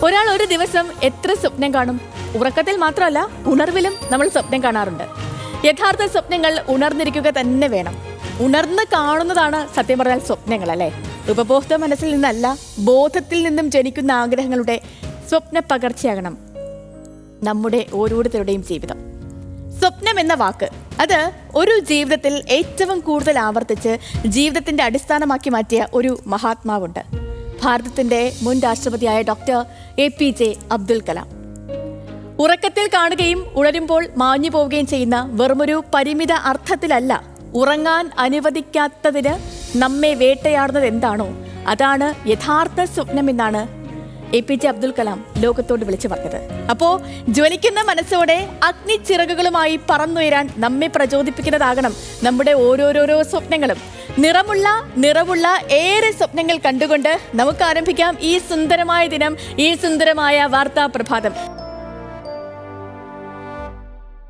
ഒരാൾ ഒരു ദിവസം എത്ര സ്വപ്നം കാണും? ഉറക്കത്തിൽ മാത്രമല്ല, ഉണർവിലും നമ്മൾ സ്വപ്നം കാണാറുണ്ട്. യഥാർത്ഥ സ്വപ്നങ്ങൾ ഉണർന്നിരിക്കുക തന്നെ വേണം. ഉണർന്ന് കാണുന്നതാണ് സത്യം പറഞ്ഞാൽ സ്വപ്നങ്ങൾ, അല്ലേ? ഉപബോധ മനസ്സിൽ നിന്നല്ല, ബോധത്തിൽ നിന്നും ജനിക്കുന്ന ആഗ്രഹങ്ങളുടെ സ്വപ്ന പകർച്ചയാകണം നമ്മുടെ ഓരോരുത്തരുടെയും ജീവിതം. സ്വപ്നം എന്ന വാക്ക്, അത് ഒരു ജീവിതത്തിൽ ഏറ്റവും കൂടുതൽ ആവർത്തിച്ച് ജീവിതത്തിന്റെ അടിസ്ഥാനമാക്കി മാറ്റിയ ഒരു മഹാത്മാവുണ്ട്. ഭാരതത്തിന്റെ മുൻ രാഷ്ട്രപതിയായ ഡോക്ടർ APJ അബ്ദുൽ കലാം. ഉറക്കത്തിൽ കാണുകയും ഉണരുമ്പോൾ മാഞ്ഞു പോവുകയും ചെയ്യുന്ന വെറുമൊരു പരിമിത അർത്ഥത്തിലല്ല, ഉറങ്ങാൻ അനുവദിക്കാത്തതിന് നമ്മെ വേട്ടയാടുന്നത് എന്താണോ അതാണ് യഥാർത്ഥ സ്വപ്നമെന്നാണ് APJ അബ്ദുൽ കലാം ലോകത്തോട് വിളിച്ചു പറഞ്ഞത്. അപ്പോ ജ്വലിക്കുന്ന മനസ്സോടെ അഗ്നിച്ചിറകുകളുമായി പറന്നുയരാൻ നമ്മെ പ്രചോദിപ്പിക്കുന്നതാകണം നമ്മുടെ ഓരോരോരോ സ്വപ്നങ്ങളും. നിറവുള്ള ഏറെ സ്വപ്നങ്ങൾ കണ്ടുകൊണ്ട് നമുക്ക് ആരംഭിക്കാം ഈ സുന്ദരമായ ദിനം, ഈ സുന്ദരമായ വാർത്താ പ്രഭാതം.